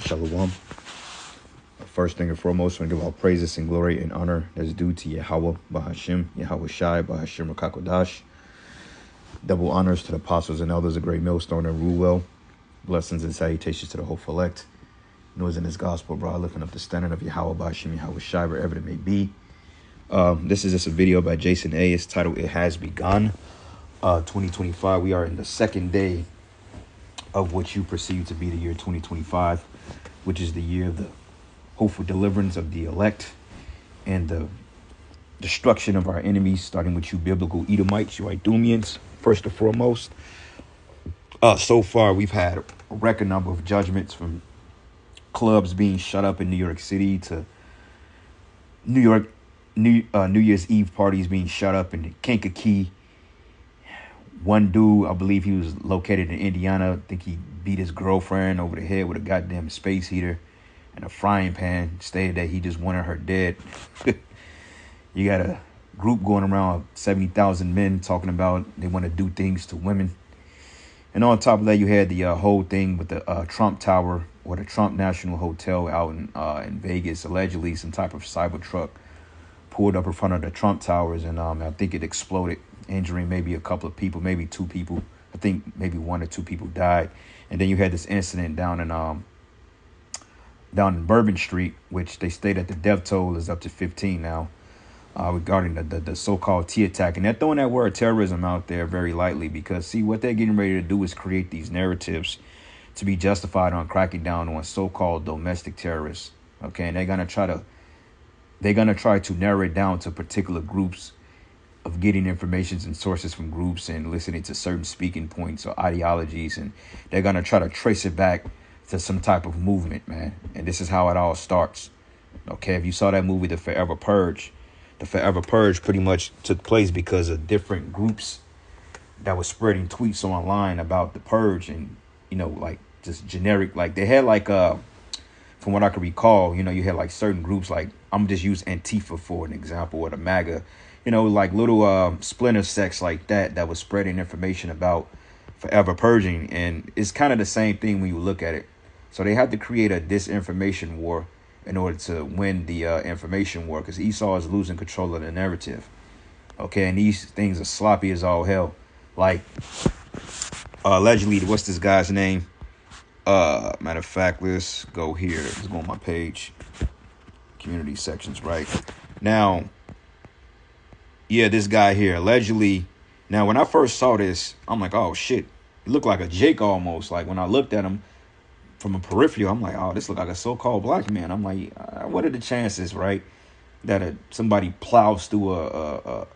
Shalom. First thing and foremost, I want to give all praises and glory and honor that's due to Yahweh, Bahashim, Yahweh Shai, Bahashim Rakakodash. Double honors to the apostles and elders of Great Millstone and rule well. Blessings and salutations to the hopeful elect. Noise in this gospel, bro, lifting up the standard of Yahweh, Bahashim, Yahweh Shai, wherever it may be. This is just a video by Jason A. It's titled, It Has Begun. 2025, we are in the second day of what you perceive to be the year 2025, which is the year of the hopeful deliverance of the elect and the destruction of our enemies, starting with you biblical Edomites, you Idumeans, first and foremost. So far, we've had a record number of judgments, from clubs being shut up in New York City to New Year's Eve parties being shut up in Kankakee. One dude, I believe he was located in Indiana. I think he beat his girlfriend over the head with a goddamn space heater and a frying pan. Stated that he just wanted her dead. You got a group going around, 70,000 men, talking about they want to do things to women. And on top of that, you had the whole thing with the Trump Tower, or the Trump National Hotel out in Vegas. Allegedly, some type of cyber truck pulled up in front of the Trump Towers, and I think it exploded, injuring maybe a couple of people, maybe two people. I think maybe one or two people died. And then you had this incident down in Bourbon Street, which they state the death toll is up to 15 now, regarding the so-called T attack. And they're throwing that word terrorism out there very lightly, because, see, what they're getting ready to do is create these narratives to be justified on cracking down on so-called domestic terrorists. Okay, and they're gonna try to narrow it down to particular groups, of getting information and sources from groups and listening to certain speaking points or ideologies, and they're gonna try to trace it back to some type of movement, man. And this is how it all starts. Okay, if you saw that movie, The Forever Purge pretty much took place because of different groups that were spreading tweets online about the purge, and, you know, like just generic, like they had like from what I can recall, you know, you had like certain groups, like I'm just use Antifa for an example, or the MAGA, you know, like little splinter sects like that was spreading information about forever purging. And it's kind of the same thing when you look at it. So they had to create a disinformation war in order to win the information war, because Esau is losing control of the narrative. Okay, and these things are sloppy as all hell. Like, allegedly, what's this guy's name? Matter of fact, let's go here. Let's go on my page. Community sections, right? Now, yeah, this guy here, allegedly. Now, when I first saw this, I'm like, oh, shit. He looked like a Jake almost. Like, when I looked at him from a peripheral, I'm like, oh, this look like a so-called black man. I'm like, what are the chances, right, that somebody plows through a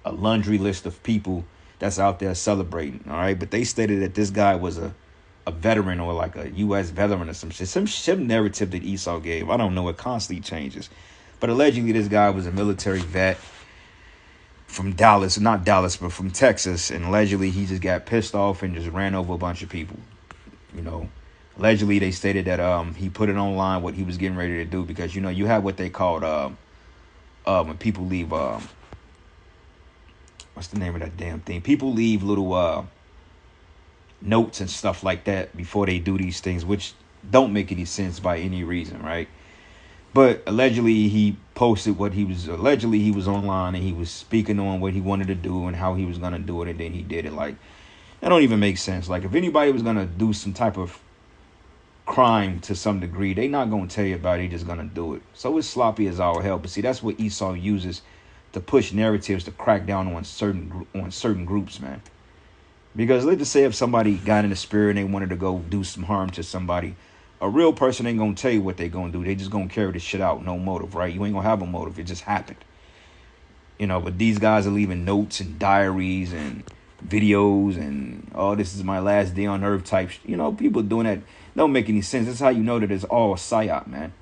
laundry list of people that's out there celebrating, all right? But they stated that this guy was a veteran, or like a U.S. veteran or some shit. Some narrative that Esau gave. I don't know. It constantly changes. But allegedly, this guy was a military vet from Dallas, not Dallas, but from Texas. And allegedly, he just got pissed off and just ran over a bunch of people. You know, allegedly, they stated that he put it online what he was getting ready to do, because, you know, you have what they called when people leave, what's the name of that damn thing? People leave little notes and stuff like that before they do these things, which don't make any sense by any reason, right? But allegedly, he posted what he was, allegedly he was online and he was speaking on what he wanted to do and how he was going to do it, and then he did it. Like, that don't even make sense. Like, if anybody was going to do some type of crime to some degree, they not going to tell you about it, they just going to do it. So it's sloppy as all hell. But see, that's what Esau uses to push narratives to crack down on certain groups, man. Because let's just say if somebody got in the spirit and they wanted to go do some harm to somebody, a real person ain't going to tell you what they going to do. They just going to carry this shit out. No motive, right? You ain't going to have a motive. It just happened. You know, but these guys are leaving notes and diaries and videos and, oh, this is my last day on earth type. You know, people doing that don't make any sense. That's how you know that it's all a psyop, man.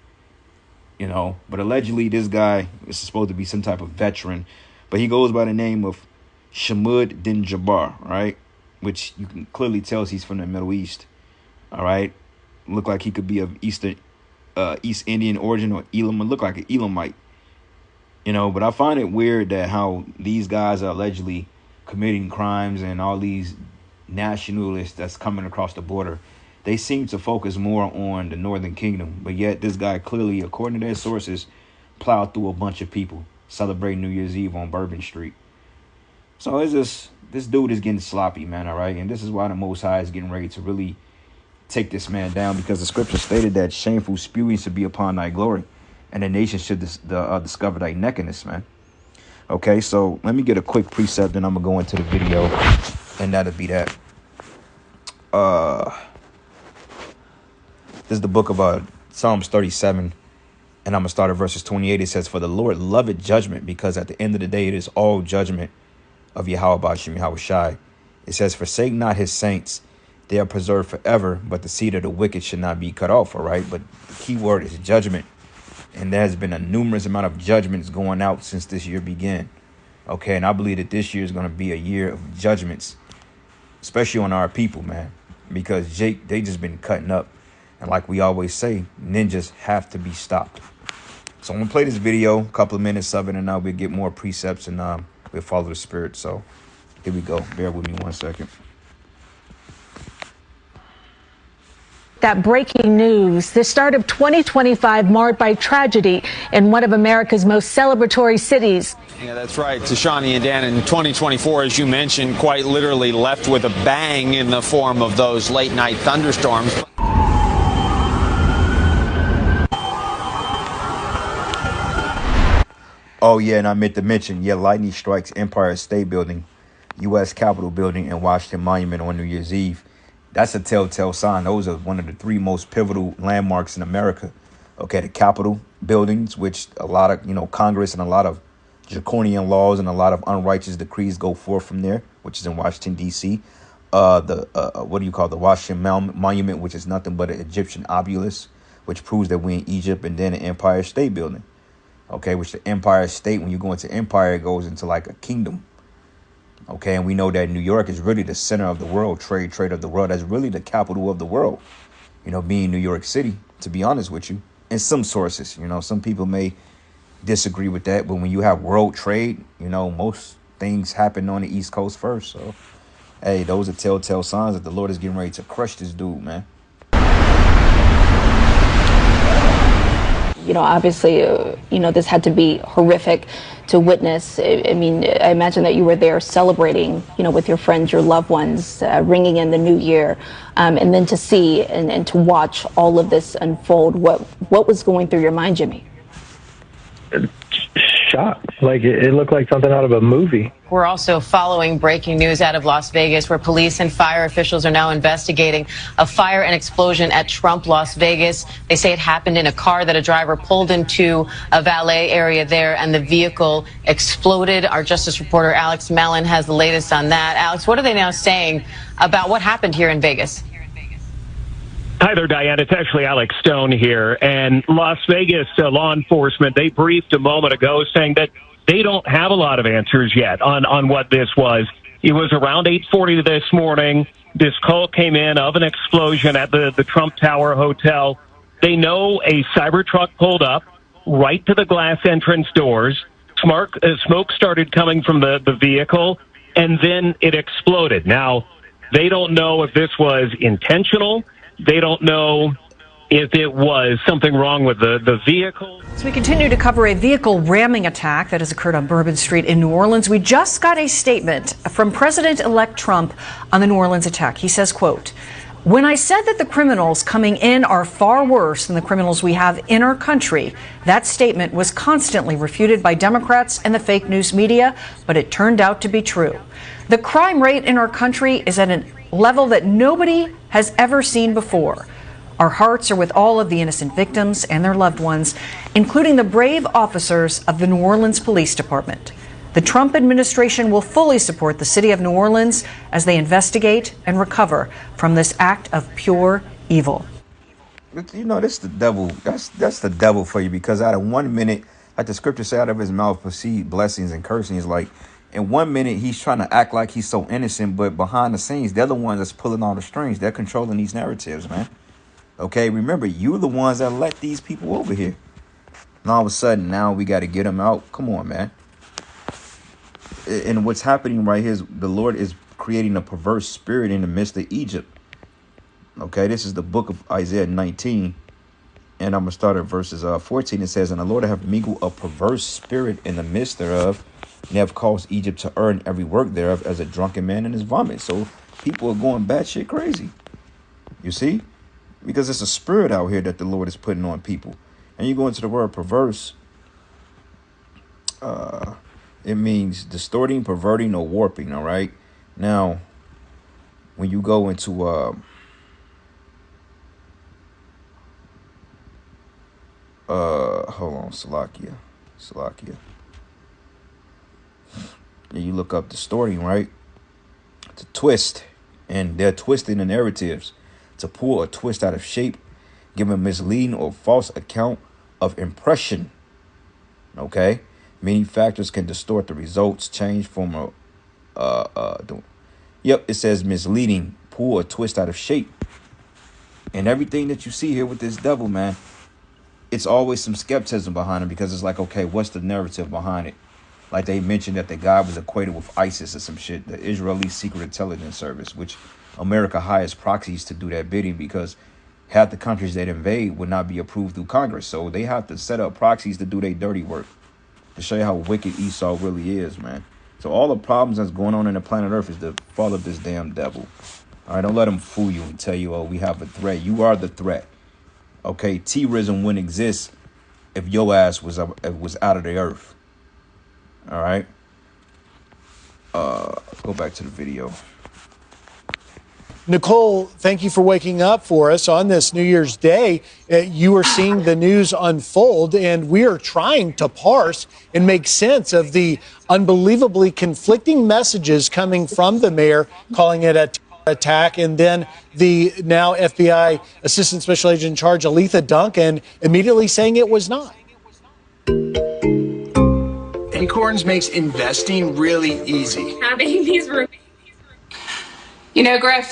You know, but allegedly this guy is supposed to be some type of veteran, but he goes by the name of Shamud Din Jabbar, right? Which you can clearly tell he's from the Middle East. All right. Look like he could be of East Indian origin, or Elam. Look like an Elamite. You know, but I find it weird that how these guys are allegedly committing crimes, and all these nationalists that's coming across the border, they seem to focus more on the Northern Kingdom, but yet this guy clearly, according to their sources, plowed through a bunch of people celebrating New Year's Eve on Bourbon Street. So it's just, this dude is getting sloppy, man, all right? And this is why the Most High is getting ready to really take this man down, because the scripture stated that shameful spewing should be upon thy glory, and the nation should discover thy nakedness, man. Okay, so let me get a quick precept, then I'm going to go into the video, and that'll be that. This is the book of Psalms 37, and I'm going to start at verses 28. It says, for the Lord loveth judgment, because at the end of the day, it is all judgment of Yahweh Bashim Yahweh Shai. It says, forsake not his saints. They are preserved forever, but the seed of the wicked should not be cut off, all right? But the key word is judgment. And there has been a numerous amount of judgments going out since this year began. Okay, and I believe that this year is going to be a year of judgments, especially on our people, man, because they just been cutting up. And like we always say, ninjas have to be stopped. So I'm going to play this video, a couple of minutes of it, and now we'll get more precepts and we'll follow the spirit. So here we go. Bear with me 1 second. That breaking news, the start of 2025 marred by tragedy in one of America's most celebratory cities. Yeah, that's right. Tashani and Dan, in 2024, as you mentioned, quite literally left with a bang in the form of those late night thunderstorms. Oh, yeah, and I meant to mention, lightning strikes Empire State Building, U.S. Capitol Building, and Washington Monument on New Year's Eve. That's a telltale sign. Those are one of the three most pivotal landmarks in America. Okay, the Capitol buildings, which a lot of, Congress and a lot of draconian laws and a lot of unrighteous decrees go forth from there, which is in Washington, D.C. The Washington Monument, which is nothing but an Egyptian obelisk, which proves that we're in Egypt, and then the Empire State Building. Okay, which the Empire State, when you go into empire, it goes into like a kingdom. Okay, and we know that New York is really the center of the world, trade of the world. That's really the capital of the world, being New York City, to be honest with you. In some sources, some people may disagree with that. But when you have world trade, most things happen on the East Coast first. So, hey, those are telltale signs that the Lord is getting ready to crush this dude, man. Obviously, this had to be horrific to witness. I mean, I imagine that you were there celebrating, with your friends, your loved ones, ringing in the new year, and then to see and to watch all of this unfold. What was going through your mind, Jimmy? Shocked. Like it looked like something out of a movie. We're also following breaking news out of Las Vegas, where police and fire officials are now investigating a fire and explosion at Trump Las Vegas. They say it happened in a car that a driver pulled into a valet area there, and the vehicle exploded. Our Justice reporter Alex Mallon has the latest on that. Alex, what are they now saying about what happened here in Vegas? Hi there, Diane. It's actually Alex Stone here. And Las Vegas law enforcement, they briefed a moment ago saying that they don't have a lot of answers yet on what this was. It was around 8:40 this morning. This call came in of an explosion at the Trump Tower Hotel. They know a cyber truck pulled up right to the glass entrance doors. Smoke started coming from the vehicle, and then it exploded. Now, they don't know if this was intentional. They don't know if it was something wrong with the vehicle. So we continue to cover a vehicle ramming attack that has occurred on Bourbon Street in New Orleans. We just got a statement from President-elect Trump on the New Orleans attack. He says, quote, "When I said that the criminals coming in are far worse than the criminals we have in our country, that statement was constantly refuted by Democrats and the fake news media, but it turned out to be true. The crime rate in our country is at a level that nobody has ever seen before. Our hearts are with all of the innocent victims and their loved ones, including the brave officers of the New Orleans Police Department. The Trump administration will fully support the city of New Orleans as they investigate and recover from this act of pure evil." This the devil. That's the devil for you, because out of 1 minute, like the scripture say, out of his mouth proceed blessings and cursings. Like in 1 minute, he's trying to act like he's so innocent, but behind the scenes, they're the ones that's pulling all the strings. They're controlling these narratives, man. Okay, remember, you're the ones that let these people over here. And all of a sudden, now we got to get them out. Come on, man. And what's happening right here is the Lord is creating a perverse spirit in the midst of Egypt. Okay, this is the book of Isaiah 19. And I'm going to start at verses 14. It says, "And the Lord have mingled a perverse spirit in the midst thereof, and have caused Egypt to earn every work thereof as a drunken man in his vomit." So people are going batshit crazy. You see? Because it's a spirit out here that the Lord is putting on people. And you go into the word perverse, it means distorting, perverting, or warping, all right? Now, when you go into hold on, Salakia. And you look up distorting, right? To twist, and they're twisting the narratives to pull a twist out of shape, give a misleading or false account of impression. Okay, many factors can distort the results, change from it says misleading, pull a twist out of shape, and everything that you see here with this devil, man, it's always some skepticism behind it, because it's like, okay, what's the narrative behind it? Like they mentioned that the guy was equated with ISIS or some shit, the Israeli Secret Intelligence Service, which America hires proxies to do that bidding, because half the countries that invade would not be approved through Congress. So they have to set up proxies to do their dirty work, to show you how wicked Esau really is, man. So all the problems that's going on in the planet Earth is the fault of this damn devil. All right, don't let him fool you and tell you, oh, we have a threat. You are the threat. Okay, terrorism wouldn't exist if your ass was out of the earth. All right. Go back to the video. Nicole, thank you for waking up for us on this New Year's Day. You are seeing the news unfold, and we are trying to parse and make sense of the unbelievably conflicting messages coming from the mayor, calling it a attack, and then the now FBI Assistant Special Agent in charge, Aletha Duncan, immediately saying it was not. Acorns makes investing really easy. Having these rooms. You know, Griff,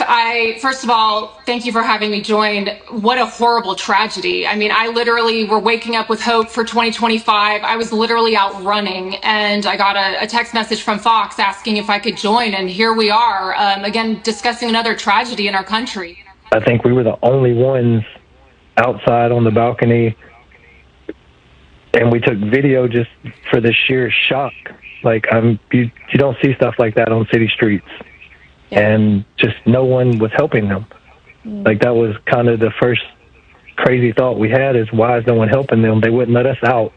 first of all, thank you for having me join. What a horrible tragedy. I mean, I literally were waking up with hope for 2025. I was literally out running, and I got a text message from Fox asking if I could join. And here we are, again, discussing another tragedy in our country. I think we were the only ones outside on the balcony, and we took video just for the sheer shock. Like, you don't see stuff like that on city streets. And just no one was helping them. Like, that was kind of the first crazy thought we had, is why is no one helping them? They wouldn't let us out.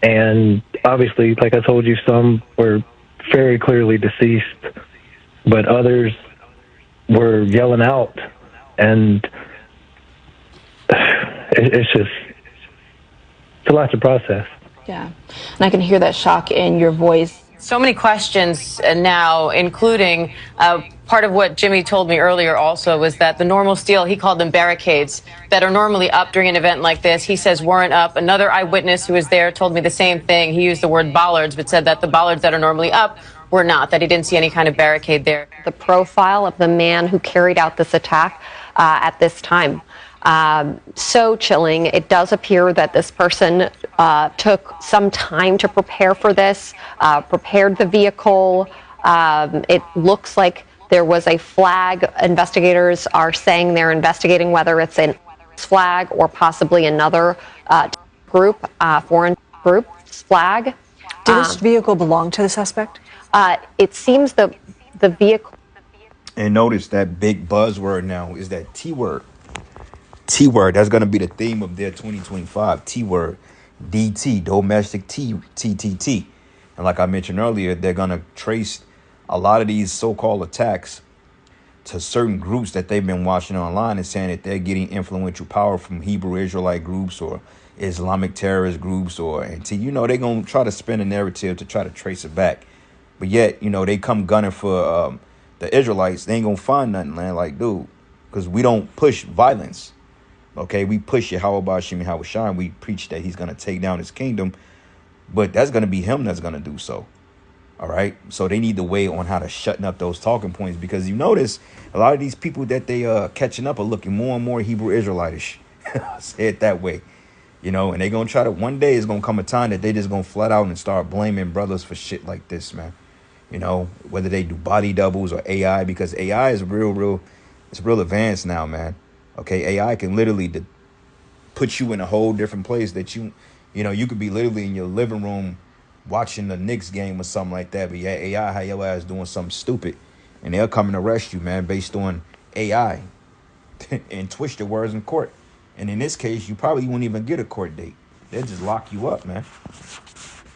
And obviously, like I told you, some were very clearly deceased, but others were yelling out. And it's a lot to process. Yeah. And I can hear that shock in your voice. So many questions now, including part of what Jimmy told me earlier also was that the normal steel, he called them barricades, that are normally up during an event like this, he says weren't up. Another eyewitness who was there told me the same thing. He used the word bollards, but said that the bollards that are normally up were not, that he didn't see any kind of barricade there. The profile of the man who carried out this attack at this time. So chilling. It does appear that this person took some time to prepare for this, prepared the vehicle. It looks like there was a flag. Investigators are saying they're investigating whether it's a flag or possibly another group, foreign group's flag. Did this vehicle belong to the suspect? It seems the vehicle. And notice that big buzzword now is that T word. T word. That's going to be the theme of their 2025. T word. DT. Domestic TTT. And like I mentioned earlier, they're going to trace a lot of these so-called attacks to certain groups that they've been watching online and saying that they're getting influential power from Hebrew Israelite groups or Islamic terrorist groups they're going to try to spin a narrative to try to trace it back. But yet, they come gunning for the Israelites. They ain't going to find nothing, man. Like, dude, because we don't push violence. Okay, we push Yahweh Bashim Yahweh Shine. We preach that he's going to take down his kingdom. But that's going to be him that's going to do so. All right. So they need to weigh on how to shutting up those talking points, because you notice a lot of these people that they catching up are looking more and more Hebrew Israelitish. Say it that way. And they're going to try to, one day is going to come a time that they just going to flat out and start blaming brothers for shit like this, man. Whether they do body doubles or AI, because AI is real It's real advanced now, man. Okay, AI can literally put you in a whole different place that you could be literally in your living room watching the Knicks game or something like that. But yeah, AI had your ass doing something stupid, and they'll come and arrest you, man, based on AI and twist your words in court. And in this case, you probably won't even get a court date. They'll just lock you up, man.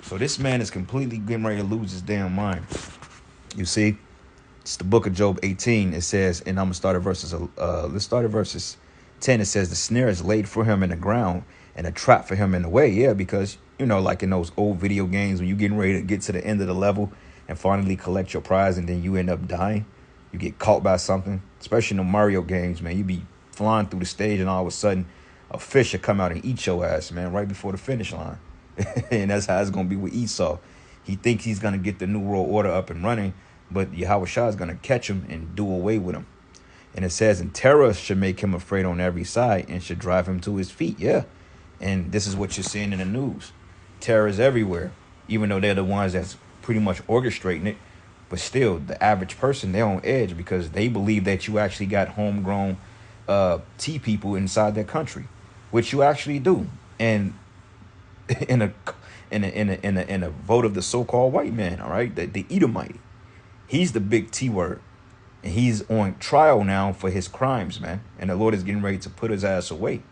So this man is completely getting ready to lose his damn mind. You see, it's the book of Job 18. It says, and I'm gonna start at verses. Let's start at verses 10. It says, the snare is laid for him in the ground, and a trap for him in the way. Yeah, because like in those old video games, when you're getting ready to get to the end of the level and finally collect your prize, and then you end up dying, you get caught by something. Especially in the Mario games, man, you be flying through the stage, and all of a sudden, a fish will come out and eat your ass, man, right before the finish line. And that's how it's gonna be with Esau. He thinks he's gonna get the New World Order up and running, but Yahweh Shah is gonna catch him and do away with him. And it says, and terror should make him afraid on every side and should drive him to his feet. Yeah. And this is what you're seeing in the news. Terror is everywhere, even though they're the ones that's pretty much orchestrating it. But still, the average person, they're on edge because they believe that you actually got homegrown tea people inside their country, which you actually do. And in a vote of the so-called white man, all right, the Edomite, he's the big T word. And he's on trial now for his crimes, man. And the Lord is getting ready to put his ass away.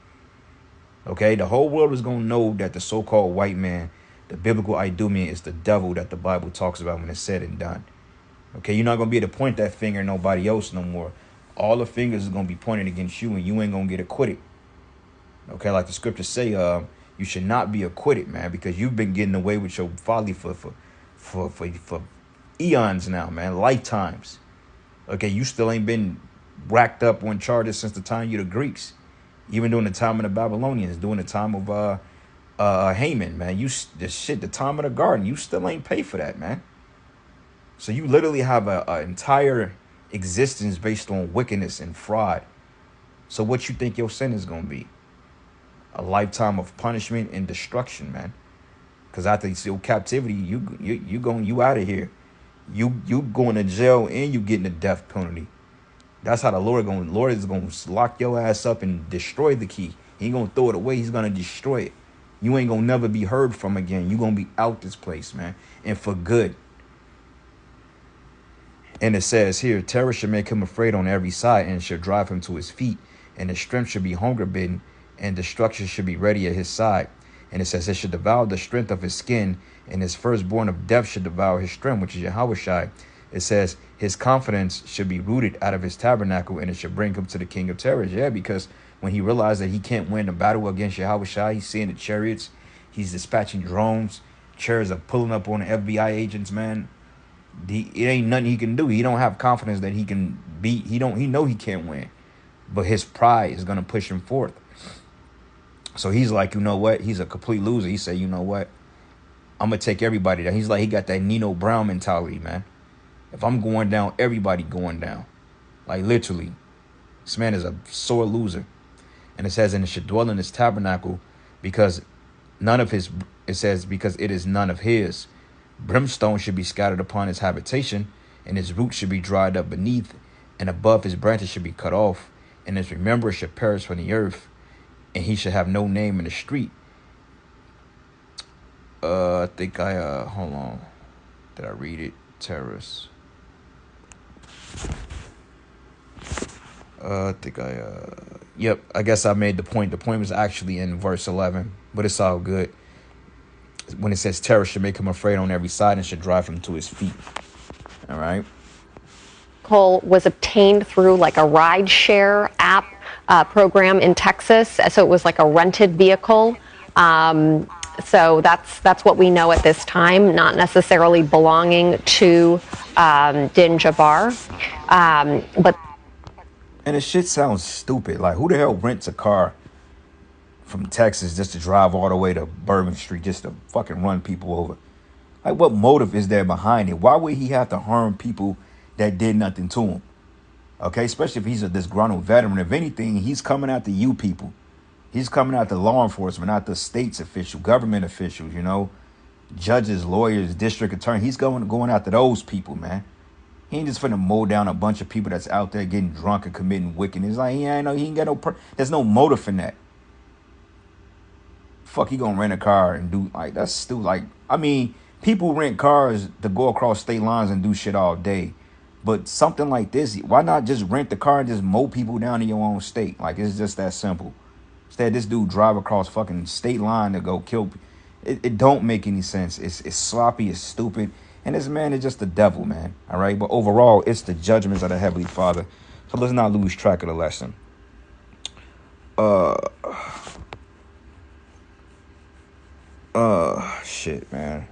Okay, the whole world is going to know that the so-called white man, the biblical Idumean, is the devil that the Bible talks about when it's said and done. Okay, you're not going to be able to point that finger at nobody else no more. All the fingers are going to be pointed against you, and you ain't going to get acquitted. Okay, like the scriptures say, you should not be acquitted, man, because you've been getting away with your folly for eons now, man, lifetimes. Okay, you still ain't been racked up on charges since the time of the Greeks, even during the time of the Babylonians, during the time of Haman, man. The time of the garden, you still ain't paid for that, man. So you literally have an entire existence based on wickedness and fraud. So what you think your sin is gonna be? A lifetime of punishment and destruction, man. Because after your captivity, you out of here. You going to jail and you getting a death penalty. That's how the Lord is going to lock your ass up and destroy the key. He ain't going to throw it away. He's going to destroy it. You ain't going to never be heard from again. You going to be out this place, man. And for good. And it says here, terror should make him afraid on every side and should drive him to his feet. And his strength should be hunger bitten and destruction should be ready at his side. And it says it should devour the strength of his skin, and his firstborn of death should devour his strength, which is Yahushai. It says his confidence should be rooted out of his tabernacle, and it should bring him to the king of terrors. Yeah, because when he realized that he can't win the battle against Yahushai, he's seeing the chariots, he's dispatching drones, chariots are pulling up on the FBI agents, man. It ain't nothing he can do. He don't have confidence that he can beat. He know he can't win, but his pride is gonna push him forth. So he's like, you know what? He's a complete loser. He said, you know what? I'm going to take everybody down. He's like, he got that Nino Brown mentality, man. If I'm going down, everybody going down. Like, literally. This man is a sore loser. And it says, and it should dwell in his tabernacle because because it is none of his. Brimstone should be scattered upon his habitation, and his roots should be dried up beneath, and above his branches should be cut off, and his remembrance should perish from the earth. And he should have no name in the street. I think hold on. Did I read it? Terrorists. Yep, I guess I made the point. The point was actually in verse 11, but it's all good. When it says terror should make him afraid on every side and should drive him to his feet. All right. Was obtained through like a ride share app program in Texas. So it was like a rented vehicle. So that's what we know at this time, not necessarily belonging to Din Jabbar. And the shit sounds stupid. Like, who the hell rents a car from Texas just to drive all the way to Bourbon Street just to fucking run people over? Like, what motive is there behind it? Why would he have to harm people that did nothing to him? Okay, especially if he's a disgruntled veteran. If anything, he's coming after you people. He's coming after law enforcement, not the state's official, government officials, judges, lawyers, district attorney. He's going after those people, man. He ain't just finna mow down a bunch of people that's out there getting drunk and committing wickedness. Like, he ain't got no, there's no motive in that. Fuck, he gonna rent a car and do, like, that's still, like, I mean, people rent cars to go across state lines and do shit all day. But something like this, why not just rent the car and just mow people down in your own state? Like, it's just that simple. Instead, this dude drive across fucking state line to go kill people. It don't make any sense. It's sloppy, it's stupid. And this man is just the devil, man. All right? But overall, it's the judgments of the Heavenly Father. So let's not lose track of the lesson. Shit, man.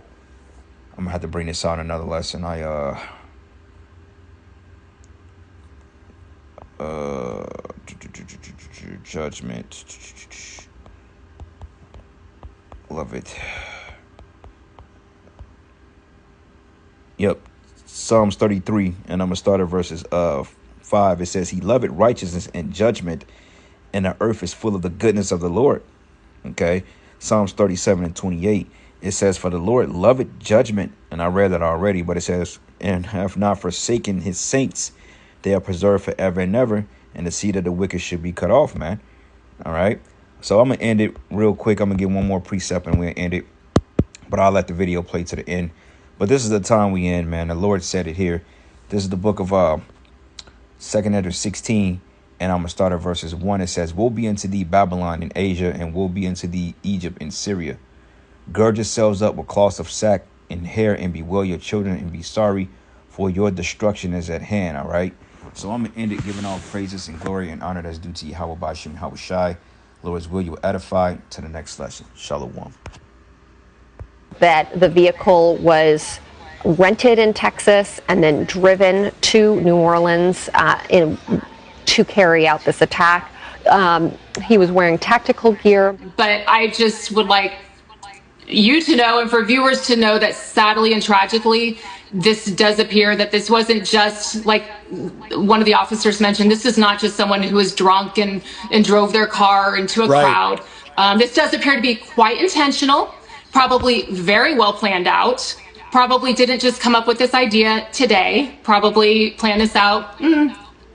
I'm gonna have to bring this out in another lesson. Judgment. Love it. Yep. Psalms 33, and I'm gonna start at verses 5. It says, He loveth righteousness and judgment, and the earth is full of the goodness of the Lord. Okay. Psalms 37 and 28. It says, For the Lord loveth judgment, and I read that already, but it says, And have not forsaken his saints. They are preserved forever and ever, and the seed of the wicked should be cut off, man. All right. So I'm going to end it real quick. I'm going to give one more precept and we'll end it. But I'll let the video play to the end. But this is the time we end, man. The Lord said it here. This is the book of 2nd Ezra 16. And I'm going to start at verses 1. It says, Woe be unto thee, Babylon in Asia, and woe be unto thee, Egypt in Syria. Gird yourselves up with cloths of sack and hair, and bewail your children, and be sorry, for your destruction is at hand. All right. So I'm going to end it giving all praises and glory and honor that's due to Yahweh Bashim Yahweh Shai. Lord's will, you will edify. To the next lesson. Shalom. That the vehicle was rented in Texas and then driven to New Orleans to carry out this attack. He was wearing tactical gear. But I just would like you to know, and for viewers to know, that sadly and tragically, this does appear that this wasn't just, like one of the officers mentioned, this is not just someone who was drunk and drove their car into a crowd. This does appear to be quite intentional, probably very well planned out, probably didn't just come up with this idea today, probably planned this out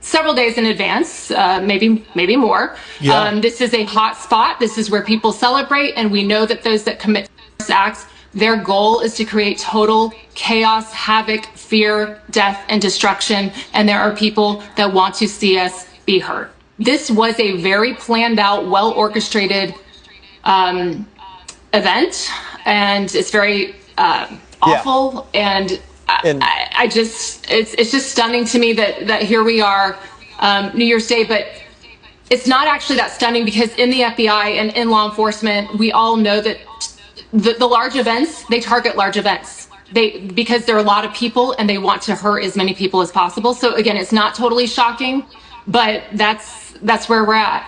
several days in advance, maybe more. This is a hot spot. This is where people celebrate, and we know that those that commit acts, their goal is to create total chaos, havoc, fear, death, and destruction. And there are people that want to see us be hurt. This was a very planned out, well orchestrated event, and it's very awful. And I just, it's just stunning to me that here we are, New Year's Day, but it's not actually that stunning, because in the FBI and in law enforcement, we all know that the large events, they target large events. Because there are a lot of people and they want to hurt as many people as possible. So again, it's not totally shocking, but that's where we're at.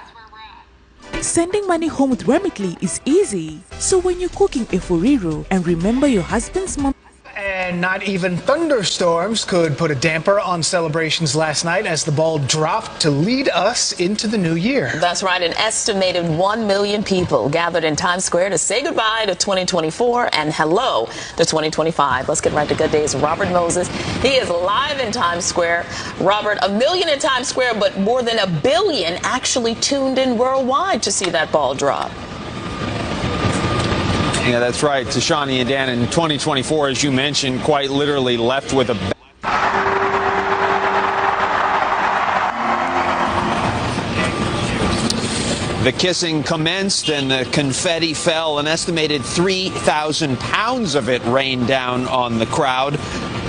Sending money home with Remitly is easy. So when you're cooking a furiro and remember your husband's mom. And not even thunderstorms could put a damper on celebrations last night as the ball dropped to lead us into the new year. That's right. An estimated 1 million people gathered in Times Square to say goodbye to 2024 and hello to 2025. Let's get right to Good Day's Robert Moses. He is live in Times Square. Robert, 1 million in Times Square, but more than 1 billion actually tuned in worldwide to see that ball drop. Yeah, that's right. Tashani and Dan, in 2024, as you mentioned, quite literally left with a... The kissing commenced and the confetti fell. An estimated 3,000 pounds of it rained down on the crowd.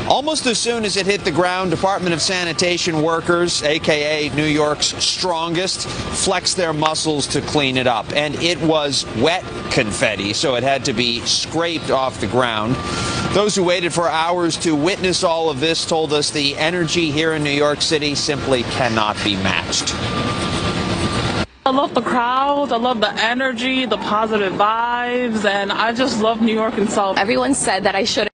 Almost as soon as it hit the ground, Department of Sanitation workers, a.k.a. New York's strongest, flexed their muscles to clean it up. And it was wet confetti, so it had to be scraped off the ground. Those who waited for hours to witness all of this told us the energy here in New York City simply cannot be matched. I love the crowd, I love the energy, the positive vibes, and I just love New York itself. Everyone said that I should